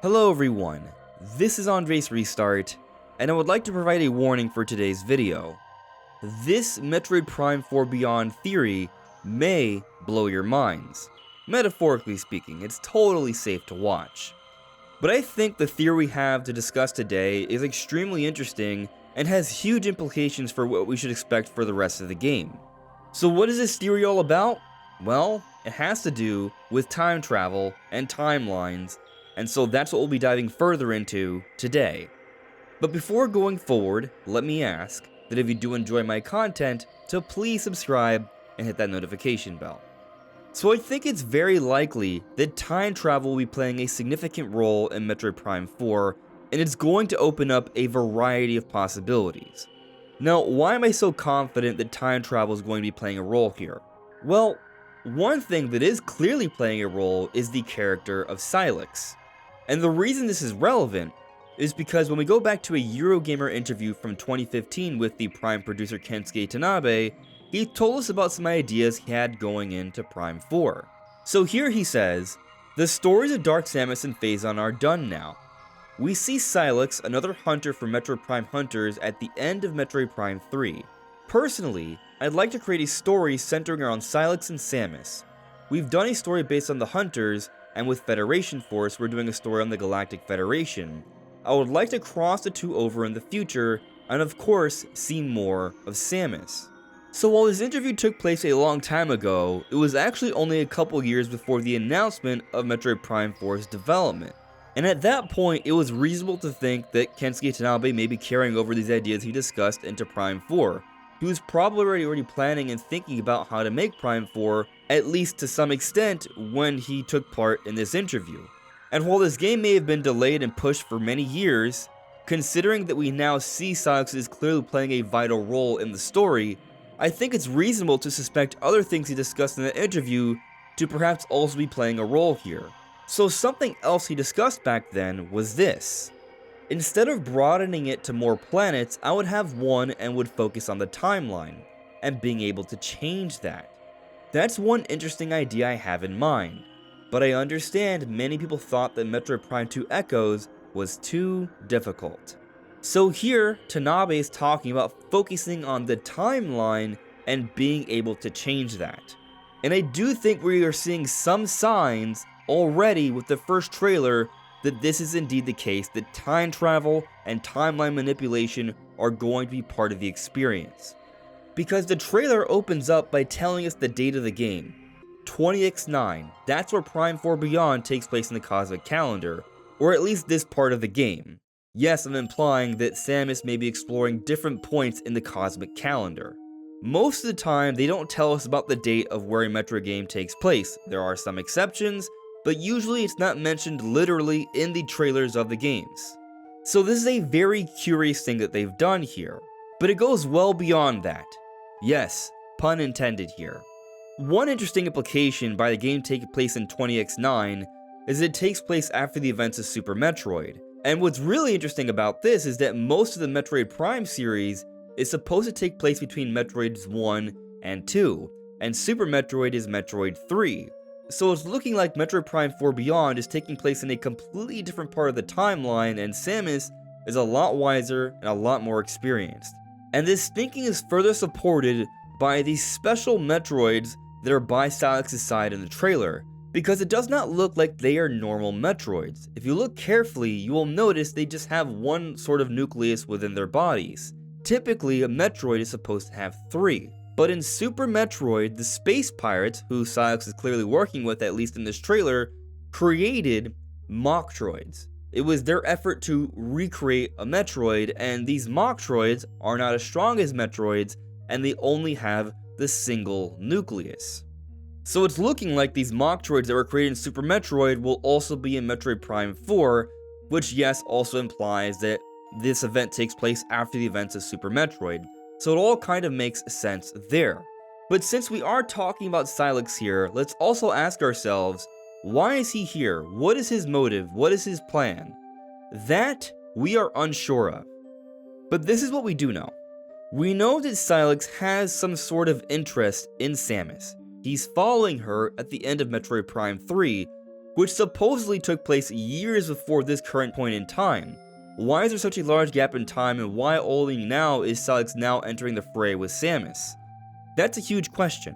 Hello everyone, this is AndresRestart, and I would like to provide a warning for today's video. This Metroid Prime 4 Beyond theory may blow your minds. Metaphorically speaking, it's totally safe to watch. But I think the theory we have to discuss today is extremely interesting and has huge implications for what we should expect for the rest of the game. So what is this theory all about? Well, it has to do with time travel and timelines, and so that's what we'll be diving further into today. But before going forward, let me ask that if you do enjoy my content, to please subscribe and hit that notification bell. So I think it's very likely that time travel will be playing a significant role in Metroid Prime 4, and it's going to open up a variety of possibilities. Now, why am I so confident that time travel is going to be playing a role here? Well, one thing that is clearly playing a role is the character of Sylux. And the reason this is relevant is because when we go back to a Eurogamer interview from 2015 with the Prime producer Kensuke Tanabe, he told us about some ideas he had going into Prime 4. So here he says, "The stories of Dark Samus and Phazon are done now. We see Sylux, another hunter for Metroid Prime hunters, at the end of Metroid Prime 3. Personally, I'd like to create a story centering around Sylux and Samus. We've done a story based on the hunters, and with Federation Force, we're doing a story on the Galactic Federation. I would like to cross the two over in the future, and of course, see more of Samus." So while this interview took place a long time ago, it was actually only a couple years before the announcement of Metroid Prime 4's development. And at that point, it was reasonable to think that Kensuke Tanabe may be carrying over these ideas he discussed into Prime 4. He was probably already planning and thinking about how to make Prime 4, at least to some extent, when he took part in this interview. And while this game may have been delayed and pushed for many years, considering that we now see Sylux is clearly playing a vital role in the story, I think it's reasonable to suspect other things he discussed in the interview to perhaps also be playing a role here. So something else he discussed back then was this. Instead of broadening it to more planets, I would have one and would focus on the timeline, and being able to change that. That's one interesting idea I have in mind, but I understand many people thought that Metroid Prime 2 Echoes was too difficult. So here, Tanabe is talking about focusing on the timeline and being able to change that. And I do think we are seeing some signs already with the first trailer that this is indeed the case, that time travel and timeline manipulation are going to be part of the experience. Because the trailer opens up by telling us the date of the game, 20x9, that's where Prime 4 Beyond takes place in the Cosmic Calendar, or at least this part of the game. Yes, I'm implying that Samus may be exploring different points in the Cosmic Calendar. Most of the time, they don't tell us about the date of where a Metroid game takes place. There are some exceptions, but usually it's not mentioned literally in the trailers of the games. So this is a very curious thing that they've done here, but it goes well beyond that. Yes, pun intended here. One interesting implication by the game taking place in 20x9 is that it takes place after the events of Super Metroid. And what's really interesting about this is that most of the Metroid Prime series is supposed to take place between Metroids 1 and 2, and Super Metroid is Metroid 3. So it's looking like Metroid Prime 4 Beyond is taking place in a completely different part of the timeline, and Samus is a lot wiser and a lot more experienced. And this thinking is further supported by these special Metroids that are by Sylux's side in the trailer, because it does not look like they are normal Metroids. If you look carefully, you will notice they just have one sort of nucleus within their bodies. Typically, a Metroid is supposed to have 3. But in Super Metroid, the space pirates, who Sylux is clearly working with, at least in this trailer, created Mocktroids. It was their effort to recreate a Metroid, and these Mocktroids are not as strong as Metroids, and they only have the single nucleus. So it's looking like these Mocktroids that were created in Super Metroid will also be in Metroid Prime 4, which yes, also implies that this event takes place after the events of Super Metroid. So it all kind of makes sense there. But since we are talking about Sylux here, let's also ask ourselves, why is he here? What is his motive? What is his plan? That we are unsure of. But this is what we do know. We know that Sylux has some sort of interest in Samus. He's following her at the end of Metroid Prime 3, which supposedly took place years before this current point in time. Why is there such a large gap in time, and why only now is Sylux now entering the fray with Samus? That's a huge question.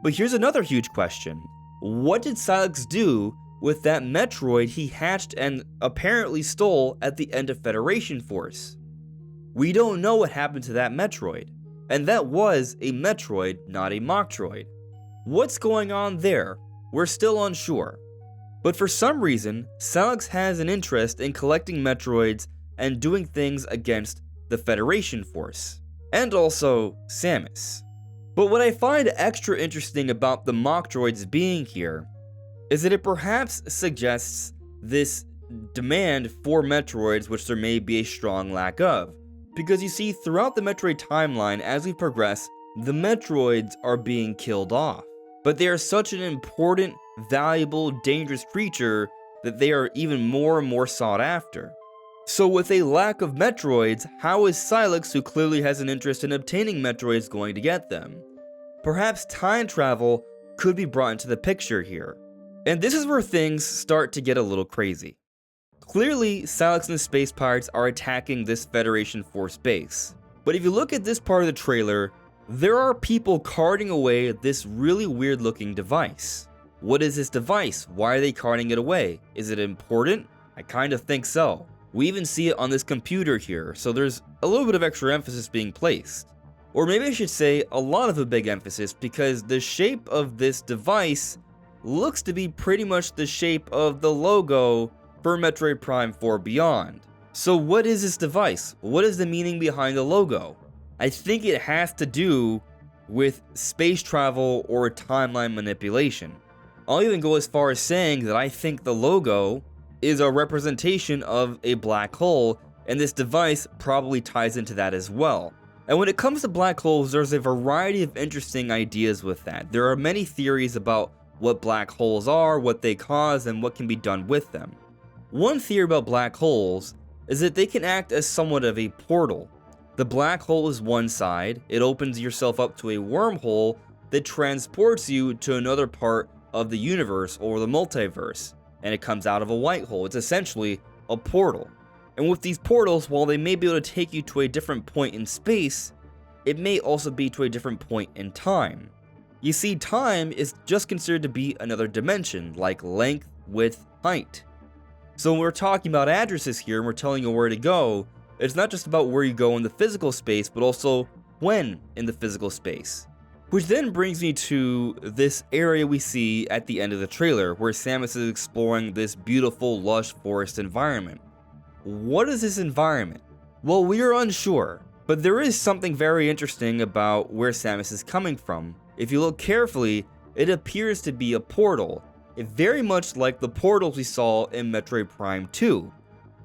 But here's another huge question. What did Sylux do with that Metroid he hatched and apparently stole at the end of Federation Force? We don't know what happened to that Metroid, and that was a Metroid, not a Machtroid. What's going on there? We're still unsure. But for some reason, Sylux has an interest in collecting Metroids and doing things against the Federation Force, and also Samus. But what I find extra interesting about the Machtroids being here is that it perhaps suggests this demand for Metroids, which there may be a strong lack of. Because you see, throughout the Metroid timeline, as we progress, the Metroids are being killed off. But they are such an important, valuable, dangerous creature that they are even more and more sought after. So with a lack of Metroids, how is Sylux, who clearly has an interest in obtaining Metroids, going to get them? Perhaps time travel could be brought into the picture here. And this is where things start to get a little crazy. Clearly, Sylux and the Space Pirates are attacking this Federation Force base. But if you look at this part of the trailer, there are people carting away this really weird looking device. What is this device? Why are they carting it away? Is it important? I kind of think so. We even see it on this computer here, so there's a little bit of extra emphasis being placed. Or maybe I should say a lot of a big emphasis, because the shape of this device looks to be pretty much the shape of the logo for Metroid Prime 4 Beyond. So what is this device? What is the meaning behind the logo? I think it has to do with space travel or timeline manipulation. I'll even go as far as saying that I think the logo is a representation of a black hole, and this device probably ties into that as well. And when it comes to black holes, there's a variety of interesting ideas with that. There are many theories about what black holes are, what they cause, and what can be done with them. One theory about black holes is that they can act as somewhat of a portal. The black hole is one side, it opens yourself up to a wormhole that transports you to another part of the universe or the multiverse, and it comes out of a white hole. It's essentially a portal. And with these portals, while they may be able to take you to a different point in space, it may also be to a different point in time. You see, time is just considered to be another dimension, like length, width, height. So when we're talking about addresses here and we're telling you where to go, it's not just about where you go in the physical space, but also when in the physical space. Which then brings me to this area we see at the end of the trailer, where Samus is exploring this beautiful, lush forest environment. What is this environment? Well, we are unsure, but there is something very interesting about where Samus is coming from. If you look carefully, it appears to be a portal, very much like the portals we saw in Metroid Prime 2.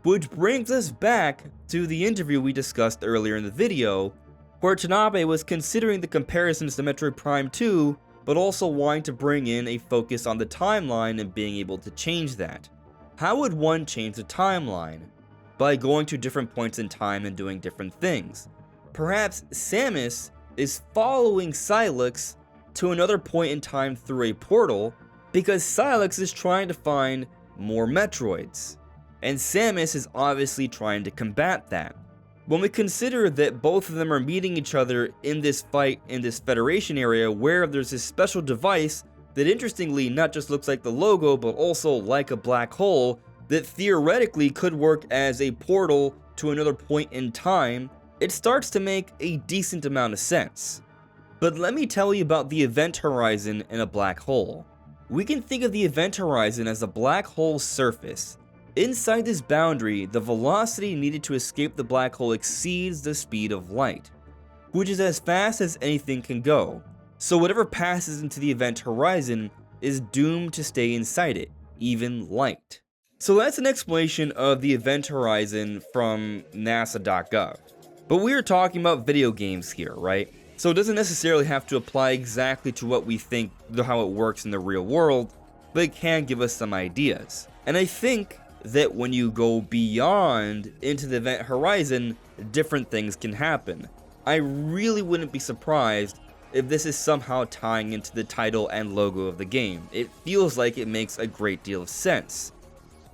Which brings us back to the interview we discussed earlier in the video, where Tanabe was considering the comparisons to Metroid Prime 2, but also wanting to bring in a focus on the timeline and being able to change that. How would one change the timeline? By going to different points in time and doing different things. Perhaps Samus is following Sylux to another point in time through a portal, because Sylux is trying to find more Metroids, and Samus is obviously trying to combat that. When we consider that both of them are meeting each other in this fight in this Federation area, where there's this special device that interestingly not just looks like the logo, but also like a black hole, that theoretically could work as a portal to another point in time, it starts to make a decent amount of sense. But let me tell you about the event horizon in a black hole. We can think of the event horizon as a black hole surface. Inside this boundary, the velocity needed to escape the black hole exceeds the speed of light, which is as fast as anything can go. So whatever passes into the event horizon is doomed to stay inside it, even light. So that's an explanation of the event horizon from NASA.gov. But we are talking about video games here, right? So it doesn't necessarily have to apply exactly to what we think how it works in the real world, but it can give us some ideas. And I think that when you go beyond into the event horizon, different things can happen. I really wouldn't be surprised if this is somehow tying into the title and logo of the game. It feels like it makes a great deal of sense.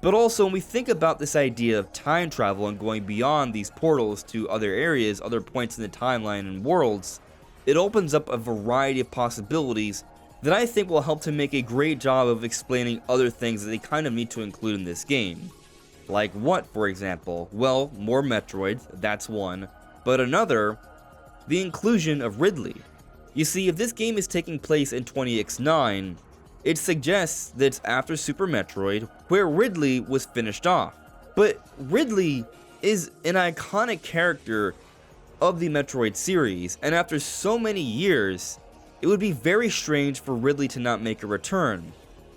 But also, when we think about this idea of time travel and going beyond these portals to other areas, other points in the timeline and worlds, it opens up a variety of possibilities that I think will help to make a great job of explaining other things that they kind of need to include in this game. Like what, for example? Well, more Metroids, that's one, but another, the inclusion of Ridley. You see, if this game is taking place in 20X9, it suggests that it's after Super Metroid, where Ridley was finished off. But Ridley is an iconic character of the Metroid series, and after so many years, it would be very strange for Ridley to not make a return.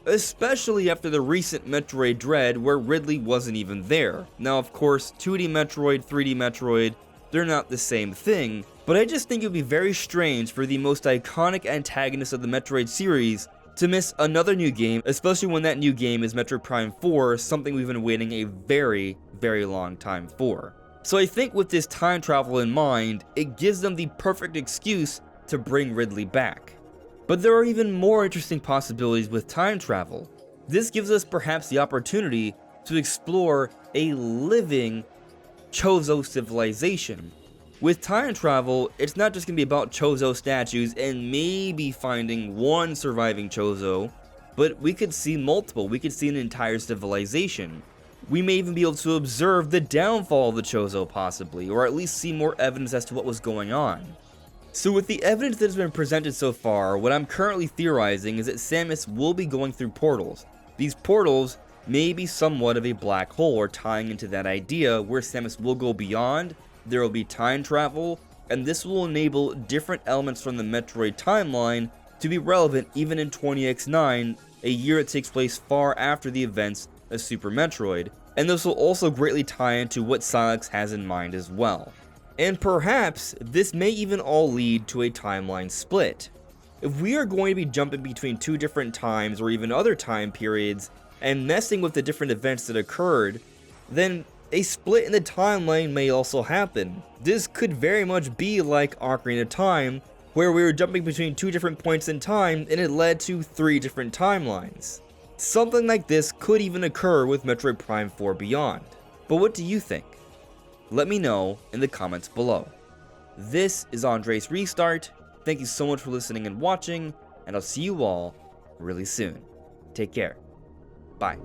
Especially after the recent Metroid Dread, where Ridley wasn't even there. Now, of course, 2D Metroid, 3D Metroid, they're not the same thing, but I just think it would be very strange for the most iconic antagonist of the Metroid series to miss another new game, especially when that new game is Metroid Prime 4, something we've been waiting a very, very long time for. So I think with this time travel in mind, it gives them the perfect excuse to bring Ridley back. But there are even more interesting possibilities with time travel. This gives us perhaps the opportunity to explore a living Chozo civilization. With time travel, it's not just going to be about Chozo statues and maybe finding one surviving Chozo, but we could see multiple, we could see an entire civilization. We may even be able to observe the downfall of the Chozo possibly, or at least see more evidence as to what was going on. So with the evidence that has been presented so far, what I'm currently theorizing is that Samus will be going through portals. These portals may be somewhat of a black hole, or tying into that idea where Samus will go beyond, there will be time travel, and this will enable different elements from the Metroid timeline to be relevant even in 20X9, a year that takes place far after the events of Super Metroid, and this will also greatly tie into what Sylux has in mind as well. And perhaps this may even all lead to a timeline split. If we are going to be jumping between two different times or even other time periods and messing with the different events that occurred, then a split in the timeline may also happen. This could very much be like Ocarina of Time, where we were jumping between two different points in time and it led to 3 different timelines. Something like this could even occur with Metroid Prime 4 Beyond. But what do you think? Let me know in the comments below. This is AndresRestart. Thank you so much for listening and watching, and I'll see you all really soon. Take care. Bye.